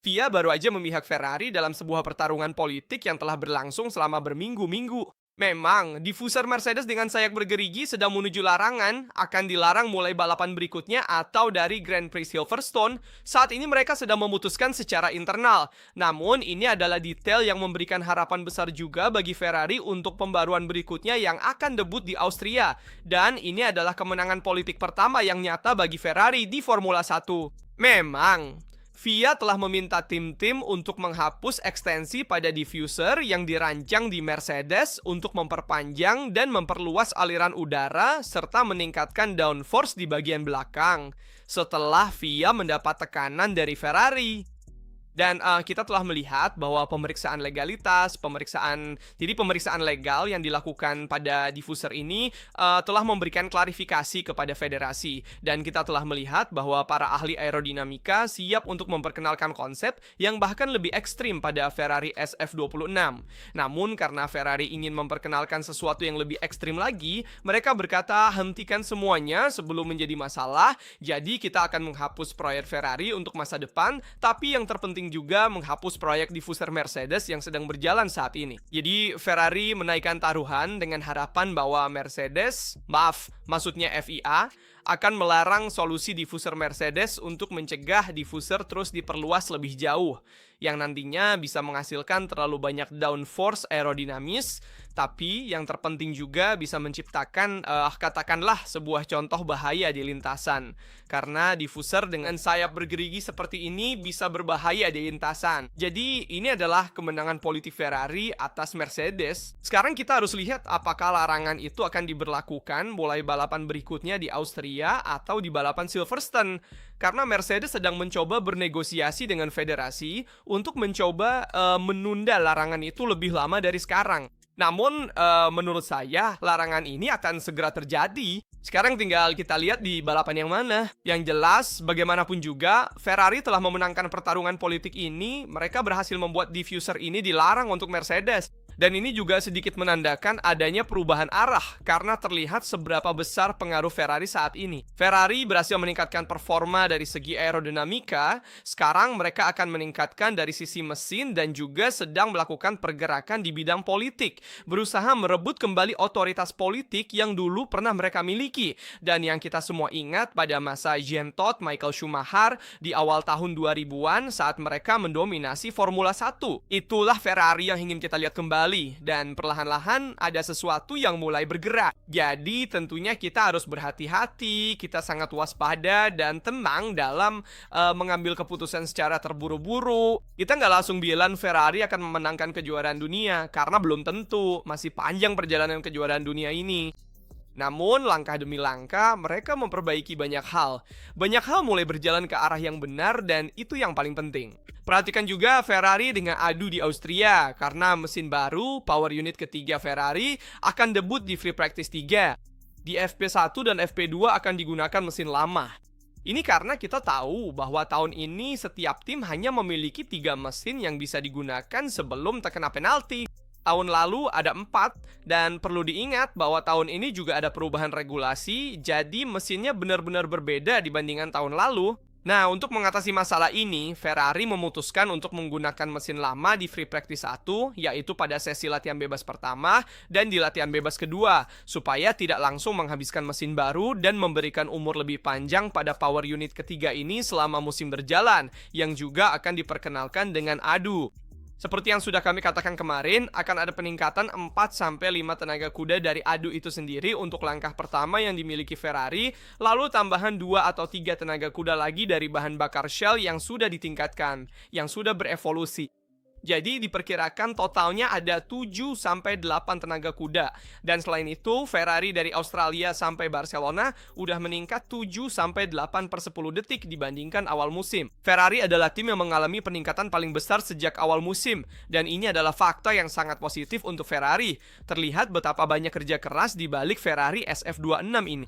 FIA baru aja memihak Ferrari dalam sebuah pertarungan politik yang telah berlangsung selama berminggu-minggu. Memang, diffuser Mercedes dengan sayap bergerigi sedang menuju larangan, akan dilarang mulai balapan berikutnya atau dari Grand Prix Silverstone. Saat ini mereka sedang memutuskan secara internal. Namun, ini adalah detail yang memberikan harapan besar juga bagi Ferrari untuk pembaruan berikutnya yang akan debut di Austria. Dan ini adalah kemenangan politik pertama yang nyata bagi Ferrari di Formula 1. Memang, FIA telah meminta tim-tim untuk menghapus ekstensi pada diffuser yang dirancang di Mercedes untuk memperpanjang dan memperluas aliran udara serta meningkatkan downforce di bagian belakang setelah FIA mendapat tekanan dari Ferrari. Dan kita telah melihat bahwa pemeriksaan legalitas, pemeriksaan legal yang dilakukan pada diffuser ini telah memberikan klarifikasi kepada federasi. Dan kita telah melihat bahwa para ahli aerodinamika siap untuk memperkenalkan konsep yang bahkan lebih ekstrim pada Ferrari SF26. Namun karena Ferrari ingin memperkenalkan sesuatu yang lebih ekstrim lagi, mereka berkata hentikan semuanya sebelum menjadi masalah. Jadi kita akan menghapus proyek Ferrari untuk masa depan, tapi yang terpenting juga menghapus proyek diffuser Mercedes yang sedang berjalan saat ini. Jadi Ferrari menaikkan taruhan dengan harapan bahwa maksudnya FIA akan melarang solusi diffuser Mercedes untuk mencegah diffuser terus diperluas lebih jauh, yang nantinya bisa menghasilkan terlalu banyak downforce aerodinamis, tapi yang terpenting juga bisa menciptakan katakanlah sebuah contoh bahaya di lintasan. Karena diffuser dengan sayap bergerigi seperti ini bisa berbahaya di lintasan. Jadi ini adalah kemenangan politik Ferrari atas Mercedes. Sekarang kita harus lihat apakah larangan itu akan diberlakukan mulai balapan berikutnya di Austria atau di balapan Silverstone. Karena Mercedes sedang mencoba bernegosiasi dengan federasi untuk mencoba menunda larangan itu lebih lama dari sekarang. Namun menurut saya larangan ini akan segera terjadi. Sekarang tinggal kita lihat di balapan yang mana. Yang jelas bagaimanapun juga Ferrari telah memenangkan pertarungan politik ini. Mereka berhasil membuat diffuser ini dilarang untuk Mercedes. Dan ini juga sedikit menandakan adanya perubahan arah karena terlihat seberapa besar pengaruh Ferrari saat ini. Ferrari berhasil meningkatkan performa dari segi aerodinamika, sekarang mereka akan meningkatkan dari sisi mesin dan juga sedang melakukan pergerakan di bidang politik, berusaha merebut kembali otoritas politik yang dulu pernah mereka miliki. Dan yang kita semua ingat pada masa Jean Todt, Michael Schumacher di awal tahun 2000-an saat mereka mendominasi Formula 1. Itulah Ferrari yang ingin kita lihat kembali. Dan perlahan-lahan ada sesuatu yang mulai bergerak. Jadi tentunya kita harus berhati-hati, kita sangat waspada dan tenang dalam mengambil keputusan secara terburu-buru. Kita nggak langsung bilang Ferrari akan memenangkan kejuaraan dunia, karena belum tentu, masih panjang perjalanan kejuaraan dunia ini. Namun, langkah demi langkah, mereka memperbaiki banyak hal. Banyak hal mulai berjalan ke arah yang benar dan itu yang paling penting. Perhatikan juga Ferrari dengan adu di Austria, karena mesin baru, power unit ketiga Ferrari, akan debut di Free Practice 3. Di FP1 dan FP2 akan digunakan mesin lama. Ini karena kita tahu bahwa tahun ini setiap tim hanya memiliki 3 mesin yang bisa digunakan sebelum terkena penalti. Tahun lalu ada 4, dan perlu diingat bahwa tahun ini juga ada perubahan regulasi, jadi mesinnya benar-benar berbeda dibandingkan tahun lalu. Nah, untuk mengatasi masalah ini, Ferrari memutuskan untuk menggunakan mesin lama di Free Practice 1, yaitu pada sesi latihan bebas pertama dan di latihan bebas kedua, supaya tidak langsung menghabiskan mesin baru dan memberikan umur lebih panjang pada power unit ketiga ini selama musim berjalan, yang juga akan diperkenalkan dengan adu. Seperti yang sudah kami katakan kemarin, akan ada peningkatan 4-5 tenaga kuda dari adu itu sendiri untuk langkah pertama yang dimiliki Ferrari, lalu tambahan 2 atau 3 tenaga kuda lagi dari bahan bakar Shell yang sudah ditingkatkan, yang sudah berevolusi. Jadi diperkirakan totalnya ada 7-8 tenaga kuda. Dan selain itu, Ferrari dari Australia sampai Barcelona udah meningkat 7-8/10 detik dibandingkan awal musim. Ferrari adalah tim yang mengalami peningkatan paling besar sejak awal musim. Dan ini adalah fakta yang sangat positif untuk Ferrari. Terlihat betapa banyak kerja keras di balik Ferrari SF26 ini.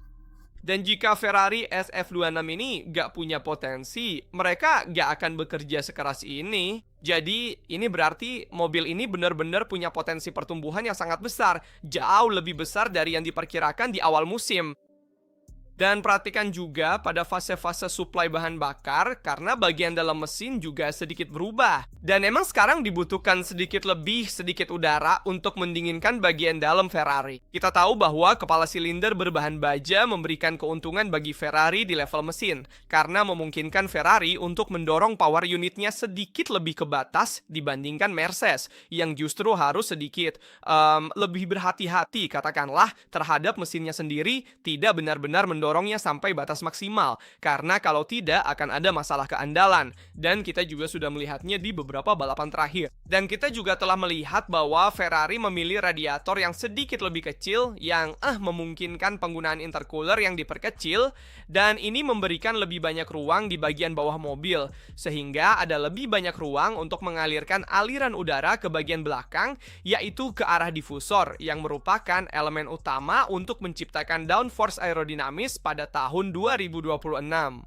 Dan jika Ferrari SF26 ini gak punya potensi, mereka gak akan bekerja sekeras ini. Jadi ini berarti mobil ini benar-benar punya potensi pertumbuhan yang sangat besar, jauh lebih besar dari yang diperkirakan di awal musim. Dan perhatikan juga pada fase-fase suplai bahan bakar karena bagian dalam mesin juga sedikit berubah. Dan emang sekarang dibutuhkan sedikit lebih sedikit udara untuk mendinginkan bagian dalam Ferrari. Kita tahu bahwa kepala silinder berbahan baja memberikan keuntungan bagi Ferrari di level mesin karena memungkinkan Ferrari untuk mendorong power unitnya sedikit lebih ke batas dibandingkan Mercedes yang justru harus sedikit lebih berhati-hati katakanlah terhadap mesinnya sendiri, tidak benar-benar mendorongnya sampai batas maksimal, karena kalau tidak akan ada masalah keandalan. Dan kita juga sudah melihatnya di beberapa balapan terakhir. Dan kita juga telah melihat bahwa Ferrari memilih radiator yang sedikit lebih kecil yang memungkinkan penggunaan intercooler yang diperkecil, dan ini memberikan lebih banyak ruang di bagian bawah mobil, sehingga ada lebih banyak ruang untuk mengalirkan aliran udara ke bagian belakang, yaitu ke arah difusor yang merupakan elemen utama untuk menciptakan downforce aerodinamis pada tahun 2026.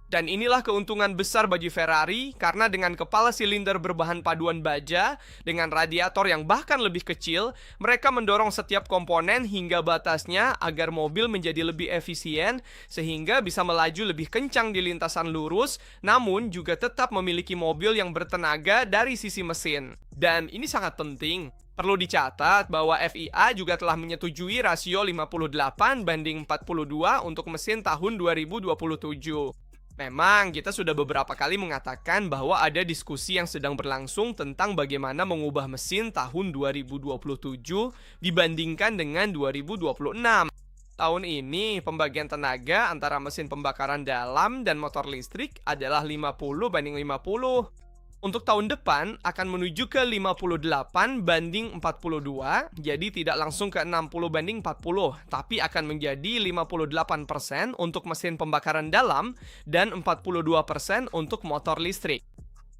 Dan inilah keuntungan besar bagi Ferrari karena dengan kepala silinder berbahan paduan baja dengan radiator yang bahkan lebih kecil, mereka mendorong setiap komponen hingga batasnya agar mobil menjadi lebih efisien sehingga bisa melaju lebih kencang di lintasan lurus, namun juga tetap memiliki mobil yang bertenaga dari sisi mesin. Dan ini sangat penting. Perlu dicatat bahwa FIA juga telah menyetujui rasio 58:42 untuk mesin tahun 2027. Memang kita sudah beberapa kali mengatakan bahwa ada diskusi yang sedang berlangsung tentang bagaimana mengubah mesin tahun 2027 dibandingkan dengan 2026. Tahun ini, pembagian tenaga antara mesin pembakaran dalam dan motor listrik adalah 50:50. Untuk tahun depan akan menuju ke 58:42, jadi tidak langsung ke 60:40, tapi akan menjadi 58% untuk mesin pembakaran dalam dan 42% untuk motor listrik.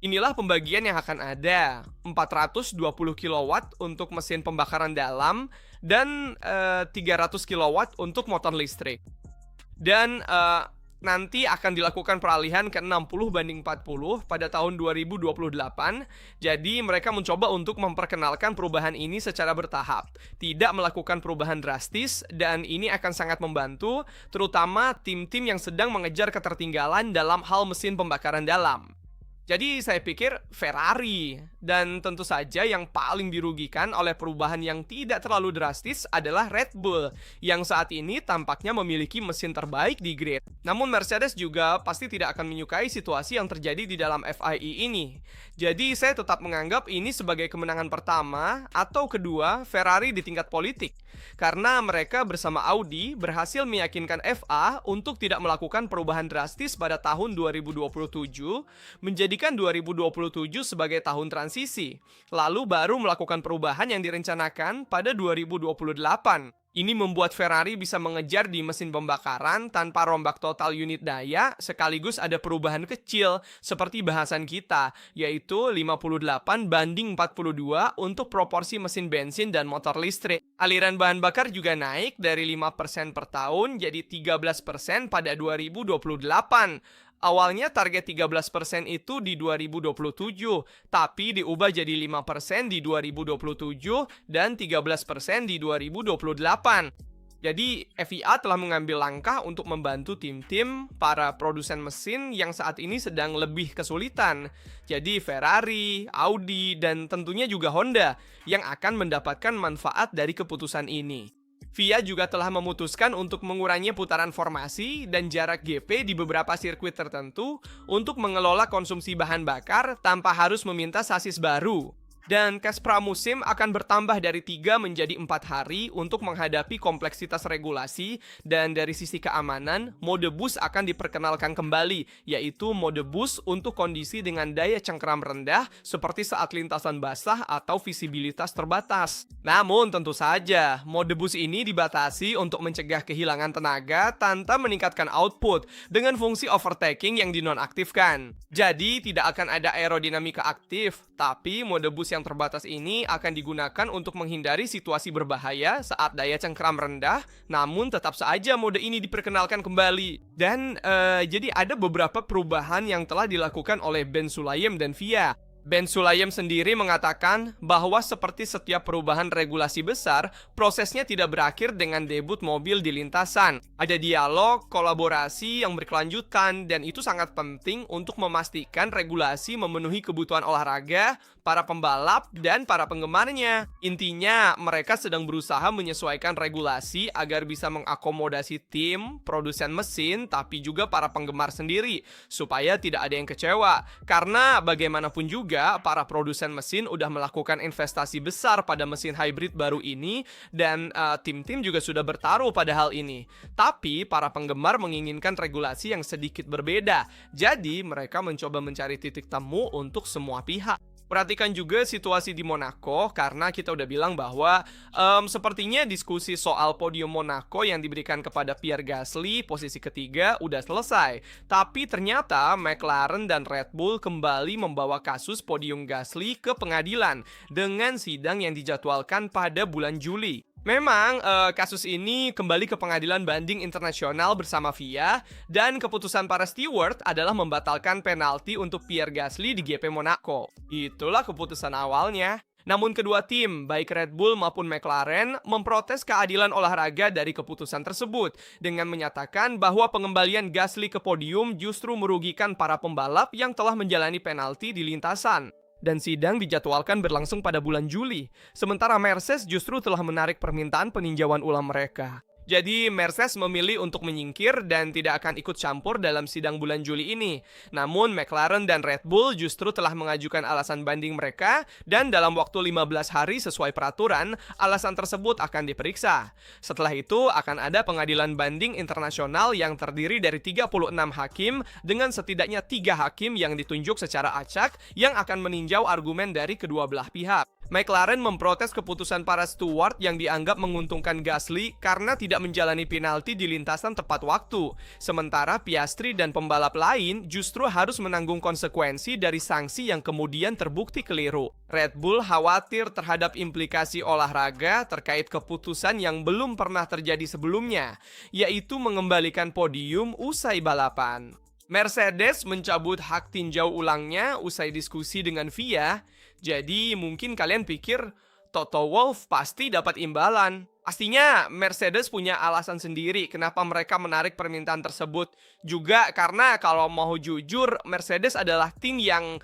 Inilah pembagian yang akan ada, 420 kW untuk mesin pembakaran dalam dan 300 kW untuk motor listrik. Dan nanti akan dilakukan peralihan ke 60:40 pada tahun 2028. Jadi mereka mencoba untuk memperkenalkan perubahan ini secara bertahap, tidak melakukan perubahan drastis, dan ini akan sangat membantu terutama tim-tim yang sedang mengejar ketertinggalan dalam hal mesin pembakaran dalam. Jadi saya pikir Ferrari, dan tentu saja yang paling dirugikan oleh perubahan yang tidak terlalu drastis adalah Red Bull, yang saat ini tampaknya memiliki mesin terbaik di grid. Namun Mercedes juga pasti tidak akan menyukai situasi yang terjadi di dalam FIA ini. Jadi saya tetap menganggap ini sebagai kemenangan pertama atau kedua Ferrari di tingkat politik, karena mereka bersama Audi berhasil meyakinkan FA untuk tidak melakukan perubahan drastis pada tahun 2027, menjadikan 2027 sebagai tahun transisi, lalu baru melakukan perubahan yang direncanakan pada 2028. Ini membuat Ferrari bisa mengejar di mesin pembakaran tanpa rombak total unit daya, sekaligus ada perubahan kecil seperti bahasan kita, yaitu 58:42 untuk proporsi mesin bensin dan motor listrik. Aliran bahan bakar juga naik dari 5% per tahun jadi 13% pada 2028. Awalnya target 13% itu di 2027, tapi diubah jadi 5% di 2027 dan 13% di 2028. Jadi FIA telah mengambil langkah untuk membantu tim-tim para produsen mesin yang saat ini sedang lebih kesulitan. Jadi Ferrari, Audi, dan tentunya juga Honda yang akan mendapatkan manfaat dari keputusan ini. FIA juga telah memutuskan untuk mengurangi putaran formasi dan jarak GP di beberapa sirkuit tertentu untuk mengelola konsumsi bahan bakar tanpa harus meminta sasis baru. Dan cash pramusim akan bertambah dari 3 menjadi 4 hari untuk menghadapi kompleksitas regulasi, dan dari sisi keamanan, mode bus akan diperkenalkan kembali, yaitu mode bus untuk kondisi dengan daya cengkeram rendah seperti saat lintasan basah atau visibilitas terbatas. Namun tentu saja, mode bus ini dibatasi untuk mencegah kehilangan tenaga tanpa meningkatkan output dengan fungsi overtaking yang dinonaktifkan. Jadi tidak akan ada aerodinamika aktif, tapi mode bus yang terbatas ini akan digunakan untuk menghindari situasi berbahaya saat daya cengkeram rendah, namun tetap saja mode ini diperkenalkan kembali. Dan jadi ada beberapa perubahan yang telah dilakukan oleh Ben Sulayem dan FIA. Ben Sulayem sendiri mengatakan bahwa seperti setiap perubahan regulasi besar, prosesnya tidak berakhir dengan debut mobil di lintasan. Ada dialog, kolaborasi yang berkelanjutan, dan itu sangat penting untuk memastikan regulasi memenuhi kebutuhan olahraga, para pembalap, dan para penggemarnya. Intinya, mereka sedang berusaha menyesuaikan regulasi agar bisa mengakomodasi tim, produsen mesin, tapi juga para penggemar sendiri, supaya tidak ada yang kecewa. Karena bagaimanapun juga, para produsen mesin udah melakukan investasi besar pada mesin hybrid baru ini, dan tim-tim juga sudah bertaruh pada hal ini. Tapi, para penggemar menginginkan regulasi yang sedikit berbeda. Jadi, mereka mencoba mencari titik temu untuk semua pihak. Perhatikan juga situasi di Monaco, karena kita udah bilang bahwa sepertinya diskusi soal podium Monaco yang diberikan kepada Pierre Gasly posisi ketiga udah selesai. Tapi ternyata McLaren dan Red Bull kembali membawa kasus podium Gasly ke pengadilan dengan sidang yang dijadwalkan pada bulan Juli. Memang kasus ini kembali ke pengadilan banding internasional bersama FIA, dan keputusan para steward adalah membatalkan penalti untuk Pierre Gasly di GP Monaco. Itulah keputusan awalnya. Namun kedua tim, baik Red Bull maupun McLaren, memprotes keadilan olahraga dari keputusan tersebut dengan menyatakan bahwa pengembalian Gasly ke podium justru merugikan para pembalap yang telah menjalani penalti di lintasan. Dan sidang dijadwalkan berlangsung pada bulan Juli, sementara Mercedes justru telah menarik permintaan peninjauan ulang mereka. Jadi Mercedes memilih untuk menyingkir dan tidak akan ikut campur dalam sidang bulan Juli ini. Namun McLaren dan Red Bull justru telah mengajukan alasan banding mereka, dan dalam waktu 15 hari sesuai peraturan, alasan tersebut akan diperiksa. Setelah itu akan ada pengadilan banding internasional yang terdiri dari 36 hakim dengan setidaknya 3 hakim yang ditunjuk secara acak yang akan meninjau argumen dari kedua belah pihak. McLaren memprotes keputusan para steward yang dianggap menguntungkan Gasly karena tidak menjalani penalti di lintasan tepat waktu. Sementara Piastri dan pembalap lain justru harus menanggung konsekuensi dari sanksi yang kemudian terbukti keliru. Red Bull khawatir terhadap implikasi olahraga terkait keputusan yang belum pernah terjadi sebelumnya, yaitu mengembalikan podium usai balapan. Mercedes mencabut hak tinjau ulangnya usai diskusi dengan FIA. Jadi mungkin kalian pikir Toto Wolff pasti dapat imbalan. Pastinya Mercedes punya alasan sendiri kenapa mereka menarik permintaan tersebut. Juga karena kalau mau jujur, Mercedes adalah tim yang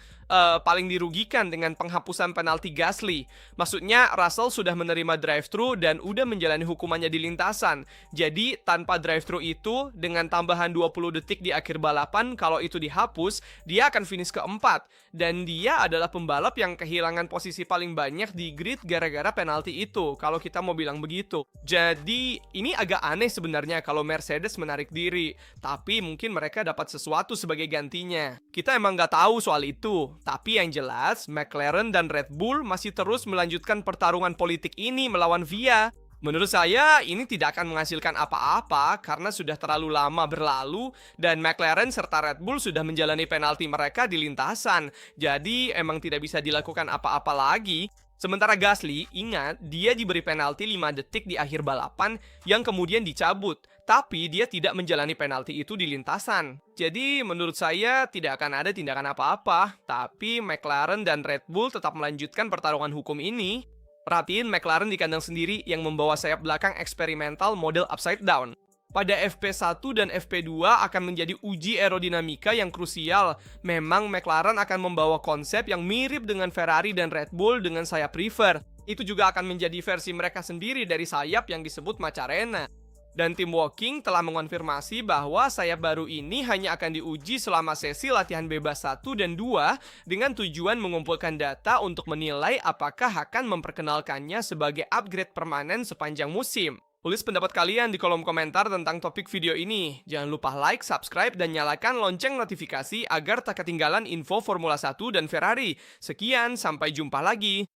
paling dirugikan dengan penghapusan penalti Gasly. Maksudnya Russell sudah menerima drive-thru dan udah menjalani hukumannya di lintasan. Jadi tanpa drive-thru itu, dengan tambahan 20 detik di akhir balapan, kalau itu dihapus, dia akan finish keempat. Dan dia adalah pembalap yang kehilangan posisi paling banyak di grid gara-gara penalti itu, kalau kita mau bilang begitu. Jadi ini agak aneh sebenarnya kalau Mercedes menarik diri, tapi mungkin mereka dapat sesuatu sebagai gantinya. Kita emang nggak tahu soal itu. Tapi yang jelas, McLaren dan Red Bull masih terus melanjutkan pertarungan politik ini melawan FIA. Menurut saya, ini tidak akan menghasilkan apa-apa karena sudah terlalu lama berlalu dan McLaren serta Red Bull sudah menjalani penalti mereka di lintasan. Jadi, emang tidak bisa dilakukan apa-apa lagi. Sementara Gasly, ingat, dia diberi penalti 5 detik di akhir balapan yang kemudian dicabut. Tapi dia tidak menjalani penalti itu di lintasan. Jadi menurut saya tidak akan ada tindakan apa-apa. Tapi McLaren dan Red Bull tetap melanjutkan pertarungan hukum ini. Perhatiin McLaren di kandang sendiri yang membawa sayap belakang eksperimental model upside down. Pada FP1 dan FP2 akan menjadi uji aerodinamika yang krusial. Memang McLaren akan membawa konsep yang mirip dengan Ferrari dan Red Bull dengan sayap rear. Itu juga akan menjadi versi mereka sendiri dari sayap yang disebut Macarena. Dan tim Woking telah mengonfirmasi bahwa sayap baru ini hanya akan diuji selama sesi latihan bebas 1 dan 2 dengan tujuan mengumpulkan data untuk menilai apakah akan memperkenalkannya sebagai upgrade permanen sepanjang musim. Tulis pendapat kalian di kolom komentar tentang topik video ini. Jangan lupa like, subscribe, dan nyalakan lonceng notifikasi agar tak ketinggalan info Formula 1 dan Ferrari. Sekian, sampai jumpa lagi.